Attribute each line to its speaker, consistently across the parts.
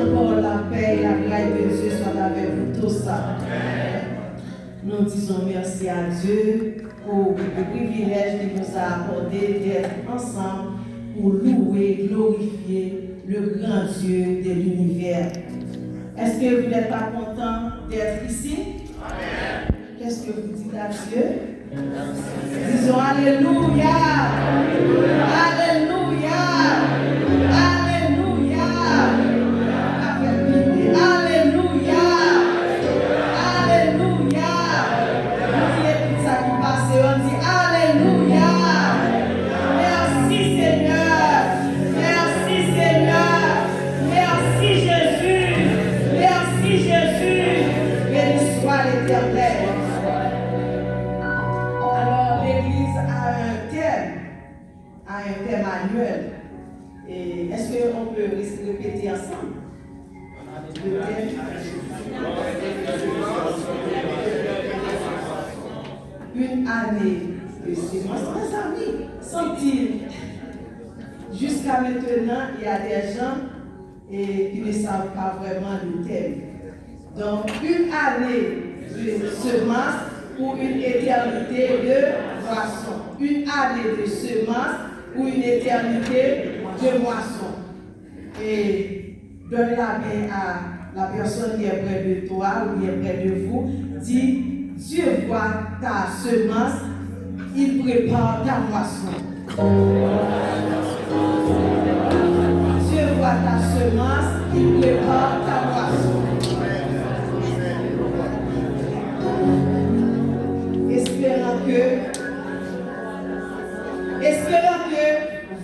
Speaker 1: Encore la paix et la grâce de Dieu soit avec vous tous. Nous disons merci à Dieu pour le privilège qu'il nous a accordé d'être ensemble pour louer, glorifier le grand Dieu de l'univers. Est-ce que vous n'êtes pas content d'être ici? Amen. Qu'est-ce que vous dites à Dieu? Disons Alléluia! Alléluia! Alléluia! Alléluia! Alléluia! Oubliez tout ça qui passe et on dit Alléluia! Merci Seigneur! Merci Seigneur! Merci Jésus! Merci Jésus! Béni soit l'Éternel! Un thème annuel. Et est-ce qu'on peut répéter ensemble? Le thème. Une année de sémence. Mes amis, sont-ils? Jusqu'à maintenant, il y a des gens qui ne savent pas vraiment le thème. Donc, une année de semence pour une éternité de moisson. Une année de semence pour une éternité de moisson. Et donne la main à la personne qui est près de toi ou qui est près de vous. Dis, Dieu voit ta semence, il prépare ta moisson. Dieu voit ta semence, il prépare ta moisson. Espérant que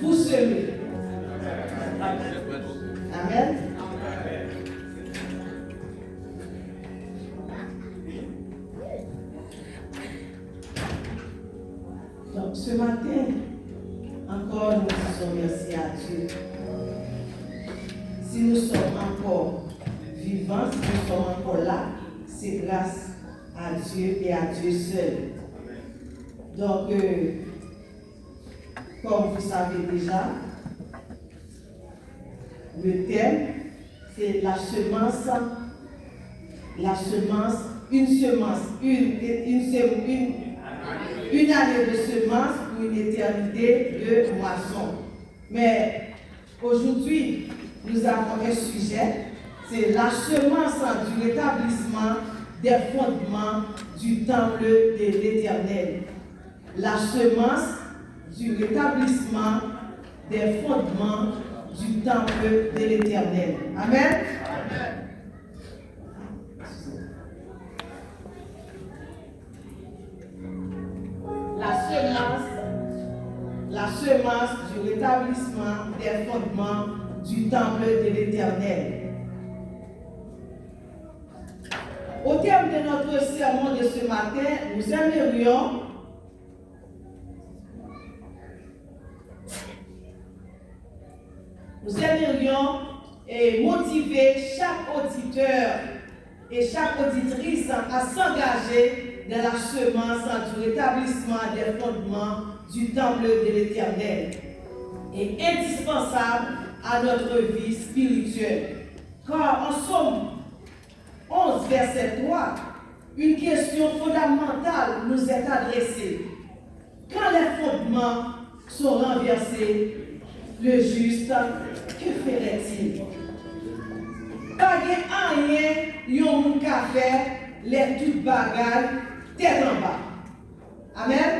Speaker 1: vous semez. Amen. Donc ce matin, encore nous disons merci à Dieu. Si nous sommes encore vivants, si nous sommes encore là, c'est grâce à Dieu et à Dieu seul. Donc, comme vous savez déjà, le thème, c'est la semence, une année de semence pour une éternité de moisson. Mais aujourd'hui, nous avons un sujet, c'est la semence du rétablissement des fondements du temple de l'Éternel. La semence du rétablissement des fondements du temple de l'Éternel. Amen. La semence du rétablissement des fondements du temple de l'Éternel. Au terme de notre sermon de ce matin, nous aimerions motiver chaque auditeur et chaque auditrice à s'engager dans la semence du rétablissement des fondements du temple de l'Éternel est indispensable à notre vie spirituelle. Car en Somme 11, verset 3, une question fondamentale nous est adressée. Quand les fondements sont renversés, le juste, que ferait-il? Pas de rien, yon ka faire les toutes bagailles tête en bas. Amen.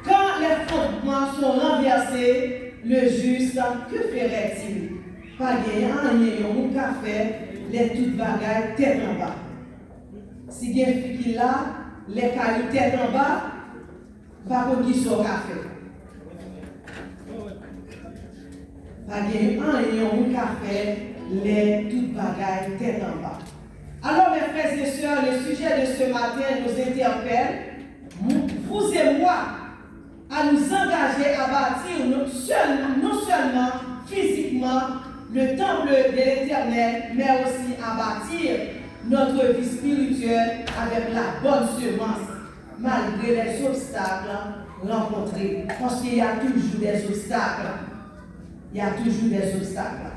Speaker 1: Quand les fondements sont renversés, le juste, que ferait-il? Pas de rien, yon ka faire les toutes bagailles tête en bas. Si gen fiki là, les cailloux tête en bas, pas qu'on qui soit café. Pas gen un café, les toutes bagailles tête en bas. Alors mes frères et sœurs, le sujet de ce matin nous interpelle, vous et moi, à nous engager à bâtir non seulement physiquement le temple de l'Éternel, mais aussi à bâtir notre vie spirituelle avec la bonne semence, malgré les obstacles rencontrés. Parce qu'il y a toujours des obstacles. Il y a toujours des obstacles.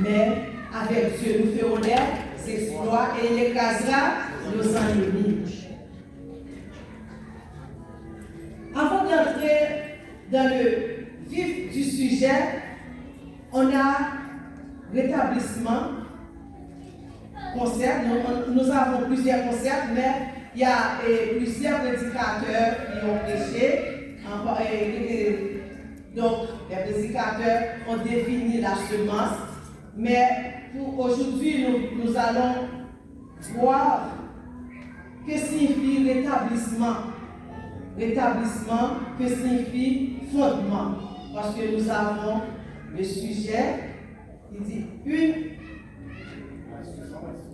Speaker 1: mais avec Dieu, nous ferons des exploits et il écrasera nos ennemis. Avant d'entrer dans le vif du sujet, on a rétablissement, concept. Nous avons plusieurs concepts, mais il y a plusieurs prédicateurs qui ont prêché. Donc, les prédicateurs ont défini la semence. Mais pour aujourd'hui, nous allons voir que signifie rétablissement. Rétablissement, que signifie fondement. Parce que nous avons le sujet, il dit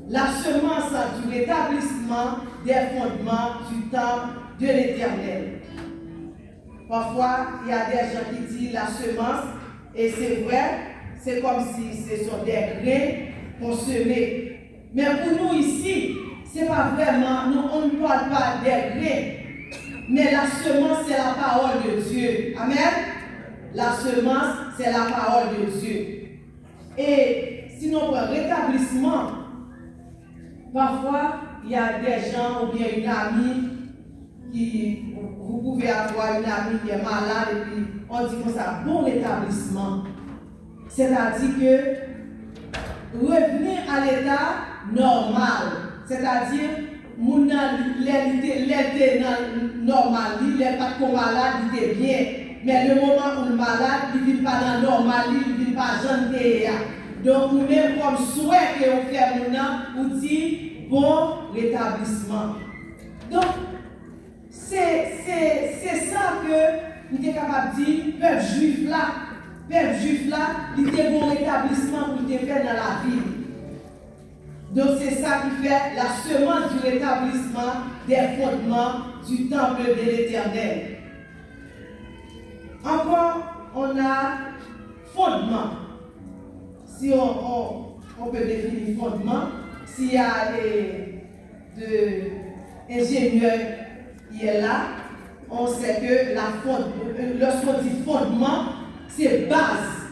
Speaker 1: la semence du rétablissement des fondements du temple de l'Éternel. Parfois, il y a des gens qui disent la semence, et c'est vrai, c'est comme si ce sont des grains qu'on semait. Mais pour nous ici, ce n'est pas vraiment, on ne parle pas des grains, mais la semence, c'est la parole de Dieu. Amen. La semence, c'est la parole de Dieu. Et sinon, pour un rétablissement, parfois, il y a des gens ou bien une amie qui, vous pouvez avoir une amie qui est malade et puis on dit comme ça, bon rétablissement. C'est-à-dire que revenir à l'état normal. C'est-à-dire, mon l'été normal, il n'est pas trop malade, il est bien. Mais le moment où le malade, il ne vit pas dans le normal, il ne vit pas janté. Donc, nous-mêmes, comme souhait que nous faisons, nous dit bon rétablissement. Donc, c'est ça que nous sommes capables de dire, peuple juif là, il y a un bon rétablissement pour te faire dans la vie. Donc, c'est ça qui fait la semence du rétablissement des fondements du temple de l'Éternel. Encore, on a fondement. Si on peut définir fondement, s'il y a des ingénieurs qui est là, on sait que lorsqu'on dit fondement, c'est base.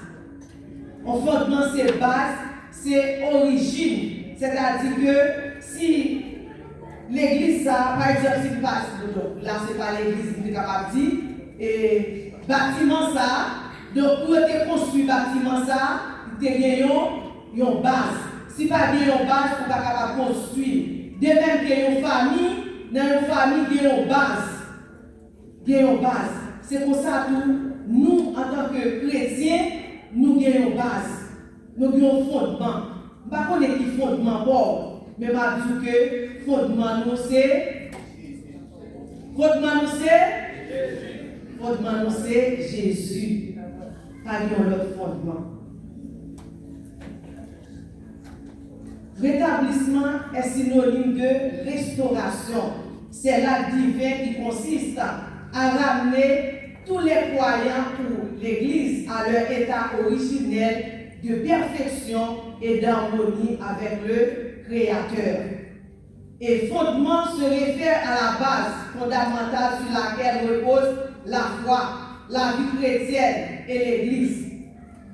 Speaker 1: Un fondement, c'est base, c'est origine. C'est-à-dire que si l'église, par exemple, si passe, là, c'est pas l'église qui est capable de dire, et bâtiment ça, donc pour être construit bâtiment ça, il y a une base. Si pas bien une base, on n'est pas capable de construire. De même qu'il y a une famille, dans une famille, il y a une base. Il y a une base. C'est pour ça que nous, en tant que chrétiens, nous avons une base. Nous avons un fondement. Je ne sais pas qui est fondement bon, mais je dis que fondement nous c'est. Fondement nous c'est Jésus. Pas notre fondement. Rétablissement est synonyme de restauration. C'est l'acte divin qui consiste à ramener tous les croyants ou l'Église à leur état originel de perfection et d'harmonie avec le Créateur. Et fondement se réfère à la base fondamentale sur laquelle repose la foi, la vie chrétienne et l'Église.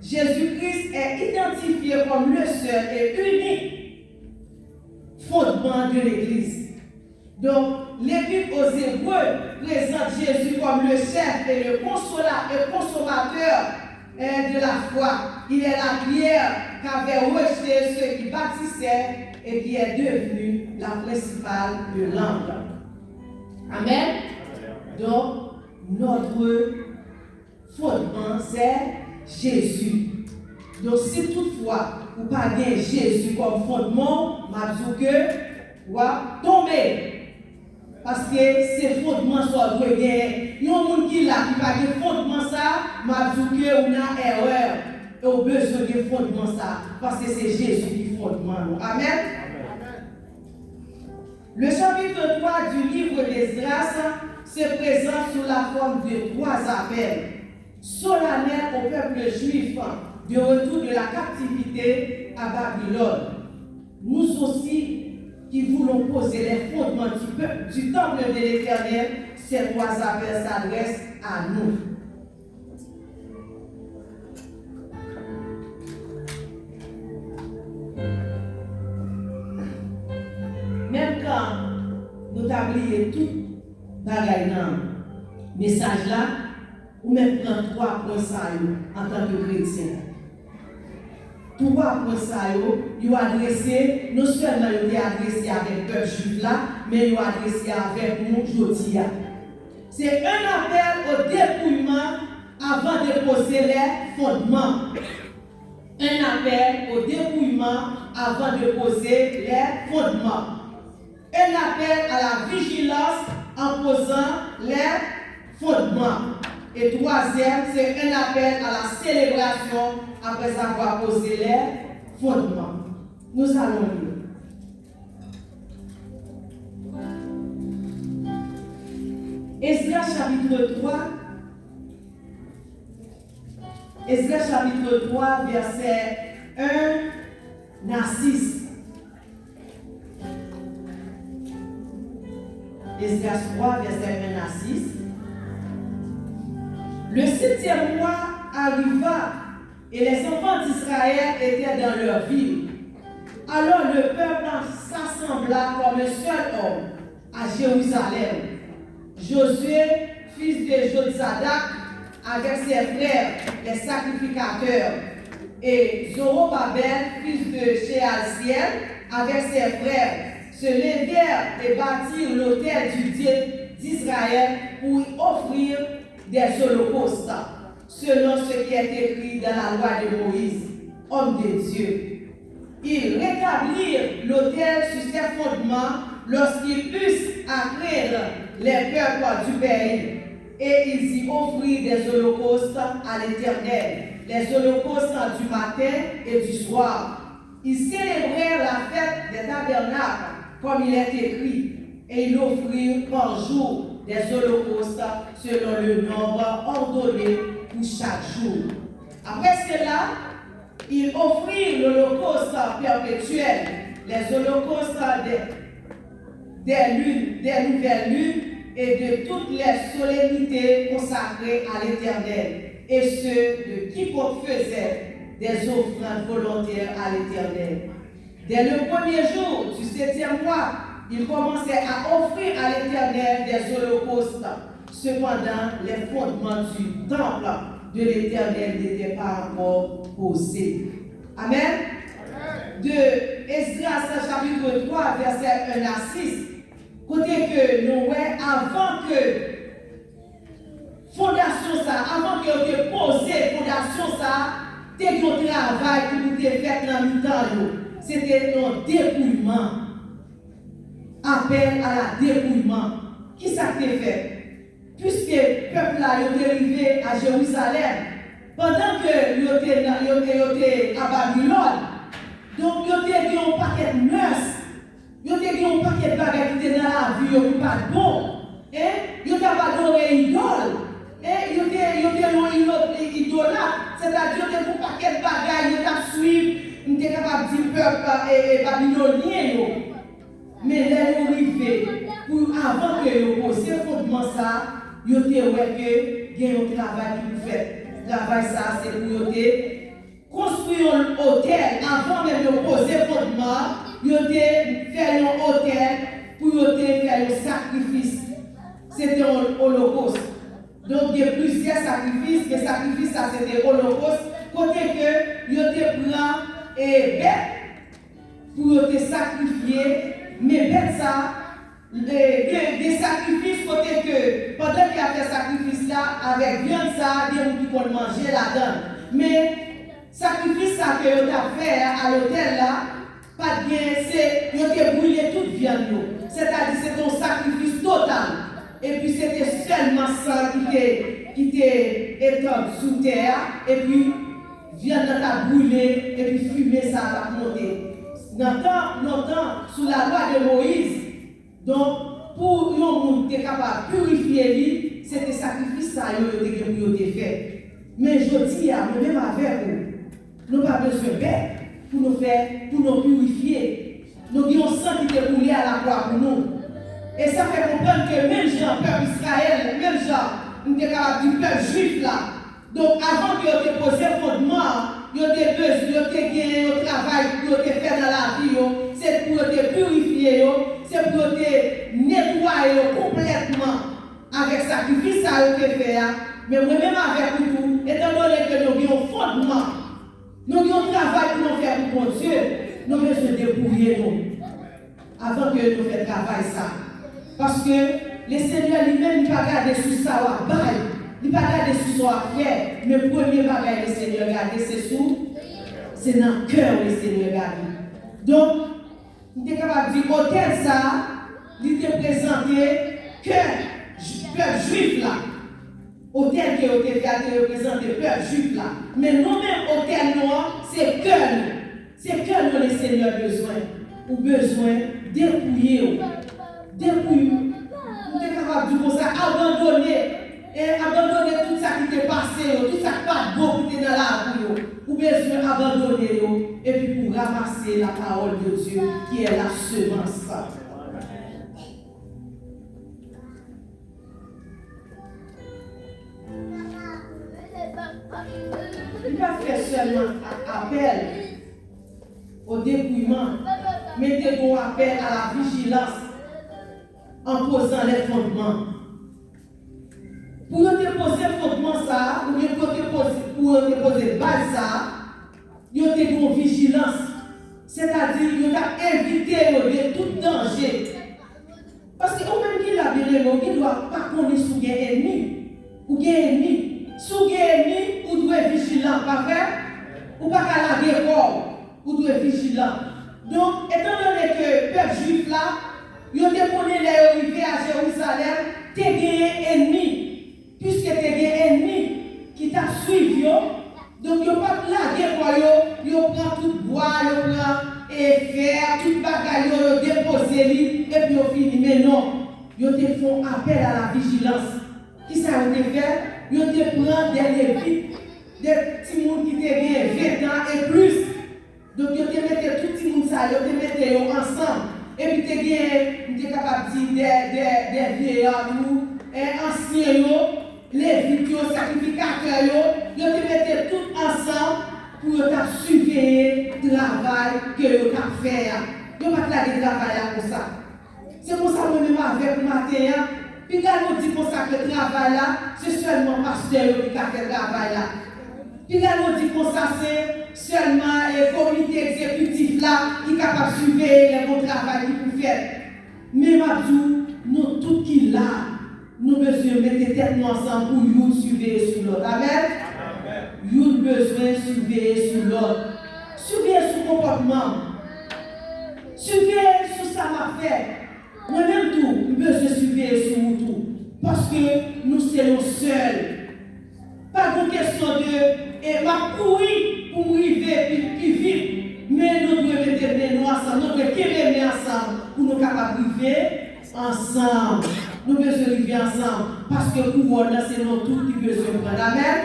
Speaker 1: Jésus-Christ est identifié comme le seul et unique fondement de l'Église. Donc, l'Épître aux Hébreux présente Jésus comme le chef et le consommateur de la foi. Il est la pierre qu'avaient rejeté ceux qui bâtissaient et qui est devenue la principale de l'angle. Amen. Donc, notre fondement, c'est Jésus. Donc, si toutefois, vous ne pas bien Jésus comme fondement, je dis que vous tomber. Parce que ces fondements sont très bien. Il y a un monde qui là, qui n'a pas de fondement, ça, je dis que vous avez erreur. Et vous avez besoin de fondement, ça. Parce que c'est Jésus qui fondement. Amen. Le chapitre 3 du livre d'Esdras se présente sous la forme de 3 appels solennels au peuple juif de retour de la captivité à Babylone. Nous aussi, qui voulons poser les fondements du temple de l'Éternel, ces 3 appels s'adressent à nous. oublié tout bagaille dans message là, ou même prendre 3 points ça en tant que chrétien. 3 points ça yo adressé, non seulement yo adressé avec le peuple juif là, mais yo adressé avec nous aujourd'hui. C'est un appel au dépouillement avant de poser les fondements. Un appel au dépouillement avant de poser les fondements. Un appel à la vigilance en posant les fondements. Et troisième, c'est un appel à la célébration après avoir posé les fondements. Nous allons lire. Esdras chapitre 3. Esdras chapitre 3, verset 1 à 6. Esdras 3, verset 1 à 6. Le 7e mois arriva et les enfants d'Israël étaient dans leur ville. Alors le peuple s'assembla comme un seul homme à Jérusalem. Josué, fils de Jotzadak, avec ses frères, les sacrificateurs, et Zorobabel, fils de Shealtiel, avec ses frères, se levèrent et bâtirent l'autel du Dieu d'Israël pour y offrir des holocaustes, selon ce qui est écrit dans la loi de Moïse, homme de Dieu. Ils rétablirent l'autel sur ses fondements lorsqu'ils eussent à craindre les peuples du pays. Et ils y offrirent des holocaustes à l'Éternel, les holocaustes du matin et du soir. Ils célébrèrent la fête des tabernacles, comme il est écrit, et ils offrirent par jour des holocaustes selon le nombre ordonné pour chaque jour. Après cela, ils offrirent l'holocauste perpétuel, les holocaustes des nouvelles lunes et de toutes les solennités consacrées à l'Éternel, et ceux de quiconque faisait des offrandes volontaires à l'Éternel. Dès le premier jour du 7e mois, ils commençaient à offrir à l'Éternel des holocaustes. Cependant, les fondements du temple de l'Éternel n'étaient pas encore posés. Amen. De Esdras chapitre 3, verset 1 à 6. Côté que nous, avant que fondation ça, avant que vous posé fondation ça, c'était un travail que vous avez fait dans le temps. C'était un dépouillement. Appel à la dépouillement. Qui ça a été fait? Puisque le peuple a été arrivé à Jérusalem, pendant que vous étiez à Babylone, donc vous étiez dit un paquet de mœurs. Vous avez dit un paquet de bagages qui étaient dans la vie, vous pas bon. Vous avez adoré idole. Vous avez idolâtre. C'est-à-dire que vous avez un paquet de bagages, vous avez suivi, vous êtes capable de dire peuple babylonien. Mais là, vous arrivez, avant que vous posiez fondement ça, vous avez dit que il y a un travail qui vous fait. Le travail, ça, c'est pour vous construire un hôtel avant même de poser fondement. Vous avez fait un hôtel pour faire un sacrifice. C'était un holocauste. Donc, il y a plusieurs sacrifices. Les sacrifices, ça, c'était holocauste. Côté que vous avez pris et bête pour te sacrifier. Mais bête, ça, des sacrifices, côté que pendant qu'il y a fait sacrifice là, avec viande, ça, des gens qui vont manger là-dedans. Mais sacrifice, ça, que vous avez fait à l'hôtel là, pas de bien, c'est vous avez brûlé toute viande. C'est-à-dire c'est un sacrifice total. Et puis c'était seulement ça qui était étendu sous terre. Et puis viande a brûlé. Et puis fumée ça a monté. Longtemps, sous la loi de Moïse, donc pour un monde qui est capable de purifier lui, c'était sacrifice ça qui a été fait. Mais je dis, même avec vous, nous n'avons pas besoin de bête pour nous faire, pour nous purifier. Nous avons sang qui est coulé à la croix pour nous. Et ça fait comprendre que même gens, peuple Israël, même gens, nous sommes capables du peuple juif là. Donc avant que vous posé fondement, vous avez besoin, vous avez gagné un travail que vous avez fait dans la vie, c'est pour vous purifier, c'est pour vous nettoyer préparer complètement avec sacrifice ça que fait. Mais moi-même avec vous, étant donné que nous avons un fondement, nous avons un travail pour nous faire pour mon Dieu, nous devons se débrouiller nous, avant que nous fassions travail ça. Parce que le Seigneur lui-même ne va pas regarder sur ça ou à bail, il ne va pas regarder sur ça à faire, mais le premier bagage le Seigneur regarde, c'est dans le cœur le Seigneur regarde. Donc, nous sommes capables de dire, hôtel ça, il te présenté que le peuple juif là. Hôtel qui a été fait représenter le peuple juif là. Mais nous-mêmes, hôtel noir, c'est cœur. C'est cœur nous le Seigneur besoin. Ou besoin dépouiller. Dépouiller. Nous sommes capables de dire ça, abandonner. Et abandonner tout ça qui t'est passé, tout ça qui n'est pas beau qui est dans la vie. Ou besoin d'abandonner. Et puis pour ramasser la parole de Dieu qui est la semence. Il ne va pas faire seulement appel au dépouillement, mais il faut appel à la vigilance en posant les fondements. Pour déposer le fondement, ça, pour déposer base, ça, il y a une vigilance. C'est-à-dire, il y a invité de tout danger. Parce que même qui l'a bien aimé, il ne doit pas connaître sous un ennemi. Ou un ennemi. Sous un ennemi, vous devez être vigilant, pas vrai? Ou pas qu'à la guerre, vous devez être vigilant. Donc, étant donné que le peuple juif là, il a déposé les arrivés à Jérusalem, tu as gagné ennemi. Puisque tu as gagné ennemi qui t'a suivi, donc il n'y a pas de la guerre, il prend tout bois, il prend fer, tout bagaille, il dépose et puis il finit. Mais non, ils te font appel à la vigilance. Qui ça a été fait? Ils te prennent des lévites, des petits gens qui te gagnent 20 ans et plus. Donc ils te mettent tout petit monde ça, ils te mettent ensemble. Et puis tu es capable de dire des vieillards, anciens, les vidéos, sacrificateurs, ils te mettent tout ensemble pour surveiller le travail que tu as fait. Ils ne pas te travail comme ça. C'est pour ça que nous avec matin. Puis quand nous dit pour ça que le travail là, c'est seulement pasteur qui a fait le travail là. Puis quand nous dit pour ça, c'est seulement le comité exécutif là qui est capable de surveiller le bon travail qu'il peut faire. Mais Mabdou, nous tous qui là, nous besoin mettre tête ensemble pour nous surveiller sur l'autre. Amen. Nous besoin surveiller sur l'autre. Surveiller sur le comportement. Surveiller sur ça m'a fait. Moi-même tout, nous besoin surveiller sur nous tout. Parce que nous sommes seuls. Pas de question de ma courir pour arriver plus vite. Mais nous devons mettre les mains ensemble, nous devons les mains ensemble pour nous capables d'arriver ensemble. Nous devons arriver ensemble. Parce que pour nous, c'est nous tous qui besoin de prendre. Amen.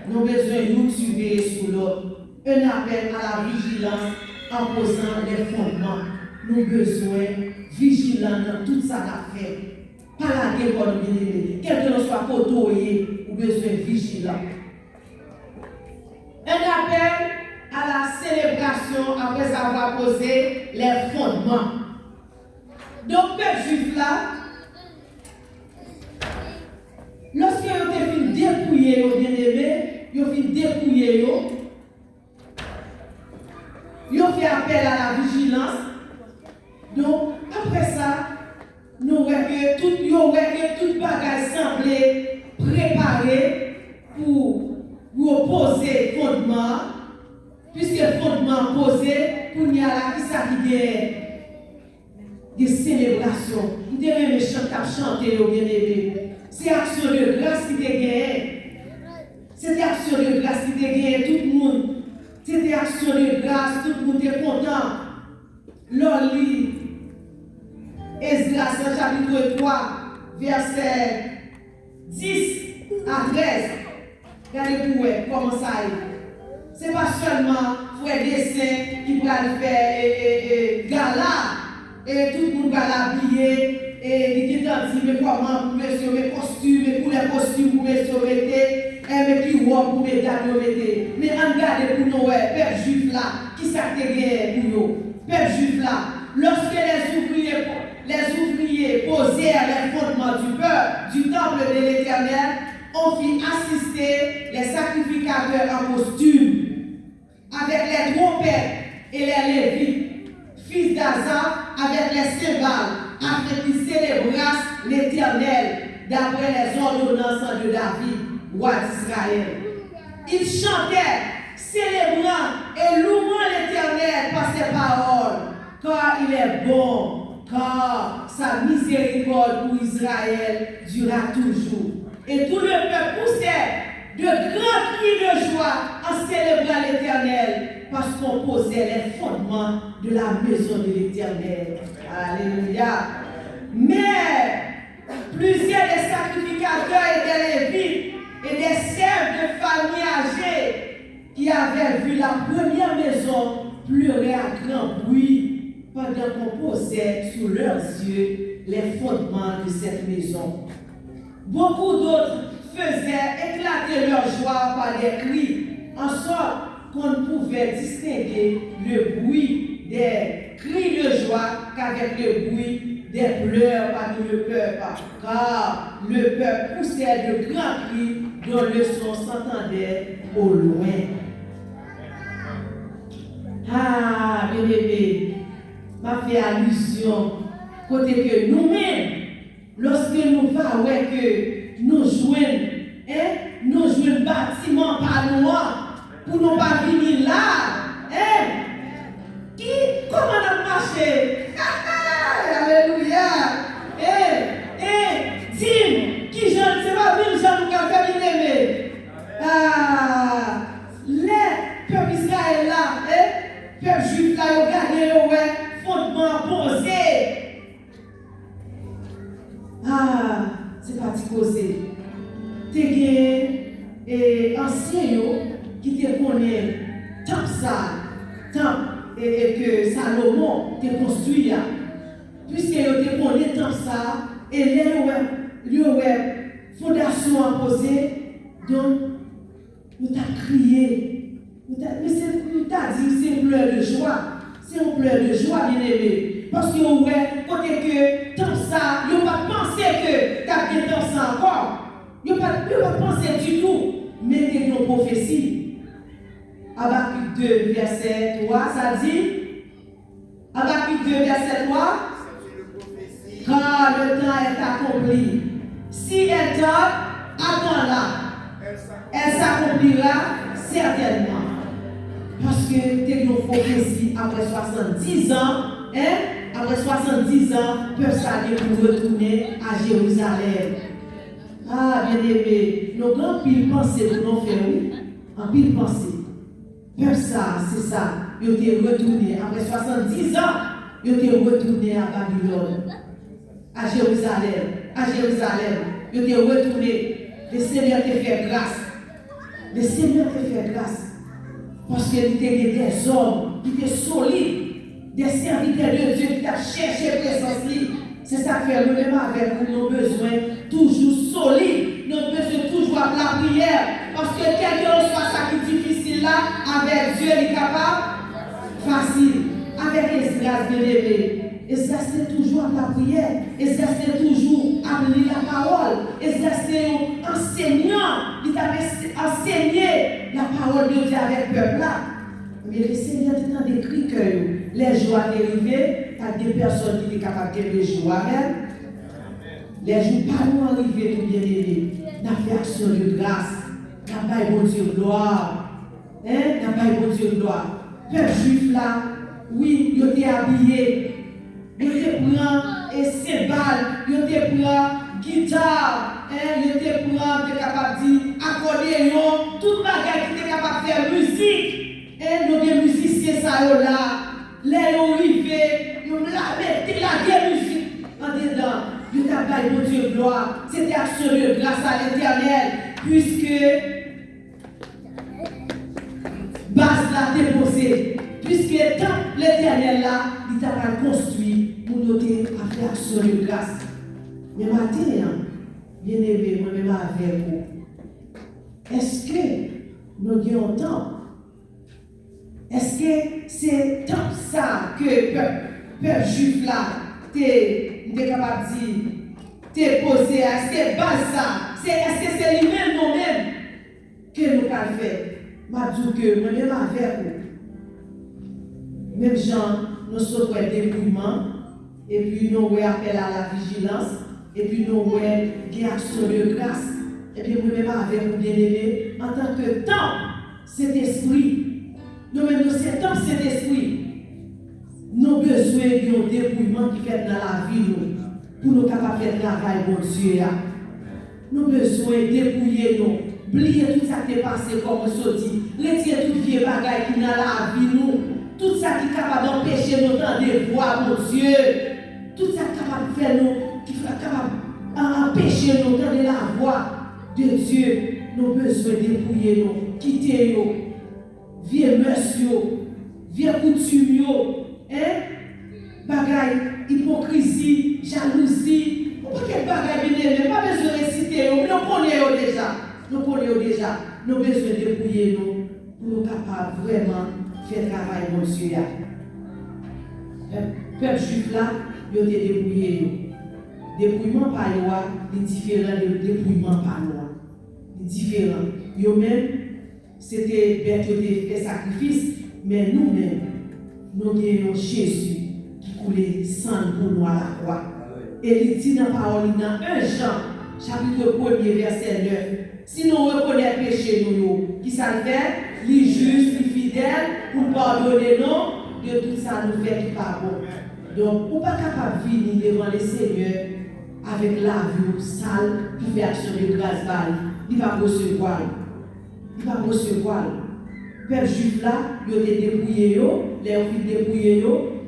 Speaker 1: Nous avons besoin de nous surveiller sur l'autre. Un appel à la vigilance en posant les fondements. Nous avons besoin de vigilance dans tout ça qu'on fait. Pas la guerre pour nous bien. Quel que soit côtoyé, nous avons besoin de vigilance. Un appel à la célébration après avoir posé les fondements. Donc, peuple juif là, lorsque vous avez fini dépouiller vos bien-aimés, vous avez fini dépouiller, vous avez fait appel à la vigilance. Donc, après ça, nous voyons que tout bagage semblait préparé pour poser fondement, puisque le fondement posé, pour nous là, qui s'agit des célébrations. Nous devons les chanter au bien-aimé. C'est action de grâce qui te gagne. C'est action de grâce qui te gagne. Tout le monde. C'était action de grâce. Tout le monde est content. L'on lit Esdras chapitre 3, verset 10 à 13. Regardez comment ça est. Ce n'est pas seulement frère dessin qui va le faire gala. Et tout le monde va l'habiller. Et il dit, mais comment monsieur, mes costumes, pour les costumes, pour monsieur, mais qui robe pour mes dames, mais en garde pour nous, peuple juif là, qui s'est pour nous, peuple juif là, lorsque les ouvriers les ouvriers posèrent les fondements du temple de l'Éternel, on fit assister les sacrificateurs en costume, avec les trompettes et les lévites, fils d'Azaph, avec les cymbales, afin qu'ils célébrassent l'Éternel, d'après les ordonnances de David, roi d'Israël. Ils chantaient, célébrant et louant l'Éternel par ses paroles, car il est bon, car sa miséricorde pour Israël durera toujours. Et tout le peuple poussait de grands cris de joie en célébrant l'Éternel, parce qu'on posait les fondements de la maison de l'Éternel. Alléluia. Mais plusieurs des sacrificateurs et des lévites et des chefs de famille âgés qui avaient vu la première maison pleurer à grand bruit pendant qu'on posait sous leurs yeux les fondements de cette maison. Beaucoup d'autres faisaient éclater leur joie par des cris, en sorte qu'on ne pouvait distinguer le bruit des cris de joie qu'avec le bruit des pleurs parmi le peuple, car le peuple poussait de grands cris dont le son s'entendait au loin. Ah, bien-aimé, m'a fait allusion, côté que nous-mêmes, lorsque nous voyons que nous jouons bâtiment par nous, pour ne pas venir là, comment on a marché? Alléluia! Dis, qui j'en sais pas, même j'en ai fait bien aimé. Les peuples Israël là, peuple juif là, ils ont gardé le fondement posé. C'est parti causer. T'es ancien qui te connaît tant ça, et que Salomon te construit là. Puisque te connaît tant ça, et les fondation posée, donc nous t'a crié. Mais nous t'a dit c'est un pleur de joie. C'est un pleur de joie, bien aimé. Parce que côté que tant ça, ils n'ont pas pensé que tu as bien tant ça encore. Ils n'ont pas pensé du tout. Mais tu as une prophétie. Habakkuk 2, verset 3, ça dit Habakkuk 2, verset 3, car le temps est accompli. Si elle tarde, attends-la. Elle s'accomplira certainement. Parce que tu as une prophétie après 70 ans, après 70 ans, peuvent s'aller pour retourner à Jérusalem. Ah, bien aimé, nos grands pile pensées pour nous faire, oui. En pile pensée. Peuple ça, c'est ça. Ils ont été retournés après 70 ans, ils ont été retournés à Babylone, à Jérusalem. Ils ont été retournés. Le Seigneur te fait grâce. Le Seigneur te fait grâce. Parce qu'il était des hommes qui étaient solides, des serviteurs de Dieu qui t'a cherché présence. C'est ça que fait nous-mêmes avec nos besoins toujours solides. Nos besoins toujours à la prière. Parce que quel que soit ça qui est difficile là, avec Dieu, il est capable. Facile. Avec Esdras, bien aimé. Esdras, c'est toujours à la prière. Esdras, c'est toujours à lire la parole. Esdras, c'est un enseignant. Il t'a enseigné la parole de Dieu avec le peuple là. Mais le Seigneur est dans des cris que les joies arrivées, il y a des personnes qui sont capables de les joie même. Les jours pas nous arrivés, tout bien aimé. N'a fait action de grâce. N'a pas bon Dieu gloire. N'a pas bon Dieu gloire. Peuple juif là, oui, ils étaient habillés. Ils étaient pris et cymbales, ils étaient pris guitare, ils étaient pris, capable de dire accordéon, toute bagage qui était capable de faire musique. Nos bien musiciens ça là, les arrivés, ils ont la musique en dedans. Dieu t'a baillé mon Dieu gloire. C'était absolu grâce à l'Éternel, puisque base l'a déposée. Puisque tant l'Éternel là, il t'a pas construit pour noter à faire absolu grâce. Mais maintenant, bien aimé, moi-même avec vous, est-ce que nous avons temps? Est-ce que c'est tant ça que le peuple juif là t'es il est capable de dire, t'es posé, c'est bas ça, est-ce que c'est lui-même, nous-mêmes, que nous avons fait. Je dis que moi-même avec vous, même gens, nous sommes un débrouillement, et puis nous avons appel à la vigilance, et puis nous avons une action de grâce, et puis moi-même avec vous, bien-aimés, en tant que temple, cet esprit, nous-mêmes, nous sommes temple, cet esprit. Nous avons besoin d'un débrouillement qui fait dans la vie pour nous capables de faire travail, bon Dieu. Nous avons besoin de débrouiller nous, oublier tout ça qui est passé comme on se dit, retirer tout vieux bagage qui est dans la vie, tout ça qui est capable d'empêcher nous dans des voies, mon Dieu. Tout ça qui est capable de faire nous, qui est capable d'empêcher nous dans la voie de Dieu. Nous avons besoin de débrouiller nous, quitter nous, vieux mœurs, vieux coutumes. Bagaille, hypocrisie, jalousie, on peut quel bagaille bien, pas besoin de réciter, mais nous connaissons déjà. Nous connaissons déjà. Nous avons besoin de débrouiller nous pour nous capables vraiment faire travail, mon Dieu. Le peuple juif là, il a été débrouillé. Débrouillement par loi, il est différent de débrouillement par loi. Il est différent. Eux-mêmes, c'était bien que des fait sacrifice, mais nous-mêmes, nous avons Jésus qui coulait sang pour nous à la croix. Et il dit dans la parole, dans 1 Jean, chapitre 1er, verset 9, si nous reconnaissons le péché, nous, qui ça le fait, il est juste, il est fidèle, pour pardonner nous de tout ça nous fait qui pas bon. Donc, on n'est pas capable de venir devant le Seigneur avec la vie sale, qui fait action de grâce, il va recevoir. Il va recevoir. Le peuple juif là, il a été débrouillé, les filles débrouillés,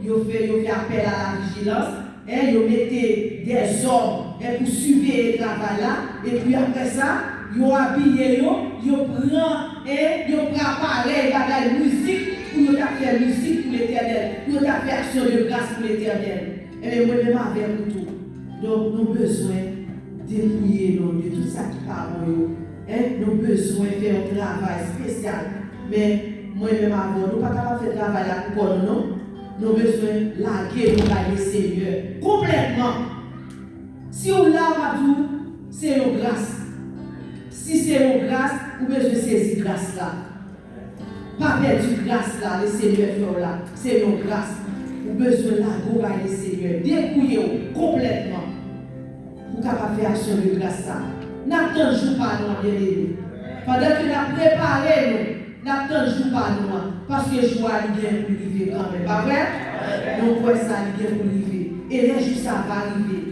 Speaker 1: ils ont fait appel à la vigilance, et ils ont mis des hommes pour surveiller le travail là, et puis après ça, ils ont habillé, ils ont préparé la musique pour faire musique pour l'Éternel, pour faire action de grâce pour l'Éternel. Et bien, moi-même avec nous tout. Donc, nous avons besoin de débrouiller de tout ça qui parle. Nous avons besoin de faire un travail spécial. Mais moi-même avant, nous ne pouvons pas faire le travail là pour nous, non? Nous avons besoin de laguer le Seigneur complètement. Si on l'a, c'est une grâce. Si c'est une grâce, vous avez besoin de saisir grâce là. Pas perdre grâce là, le Seigneur fait là. C'est une grâce. Vous avez besoin de laguer le Seigneur. Dépouiller complètement. Pour capable faire action de grâce là. N'attendons jour pas nous, bien aimé. Pendant que nous avons préparé nous, n'attendons jour pas nous. Parce que je vois les gens pour arriver quand même. Pas vrai? Donc, ouais, ça, les gens pour arriver. Et les jours, ça va arriver.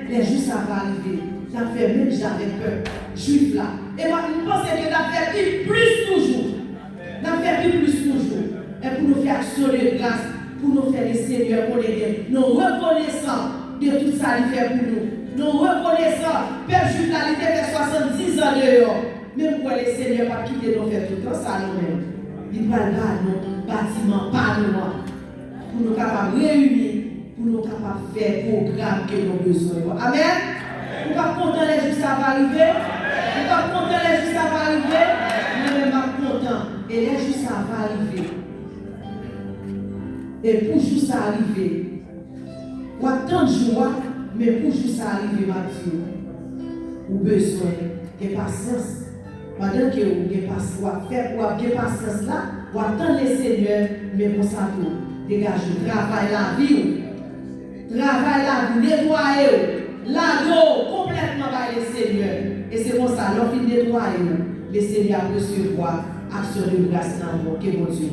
Speaker 1: Les jours, ça va arriver. Ça fait même j'avais peur. Juif là. Et moi, je pense que nous avons fait plus toujours. Nous avons fait plus toujours. Et pour nous faire action de grâce, pour nous faire les Seigneurs pour les aider. Nous reconnaissons de tout ça qu'il fait pour nous. Nous reconnaissons, Père Juif là, il fait 70 ans dehors. Même pour les Seigneurs, pas quitter nous faire tout le temps, ça nous-mêmes. Il va là, nos bâtiments, pas nous, pour nous capables de réunir, pour nous capables de faire le programme que nous avons besoin. Amen. Vous ne pas content les jours, ça va arriver. Vous ne pas content les jours, ça va arriver. Nous ne pas content. Et les jours, ça va arriver. Et pour jour ça arriver, ou attendre joie, mais pour jour ça arriver, Mathieu, ou besoin de patience. Pendant que vous avez patience là, vous attendez le Seigneur, mais pour ça tout, dégagez, travaillez la vie, travaillez la vie, nettoyez, l'agneau complètement par le Seigneur. Et c'est pour ça, lorsqu'il nettoie, le Seigneur recevoir action de grâce dans le monde. Que bon Dieu.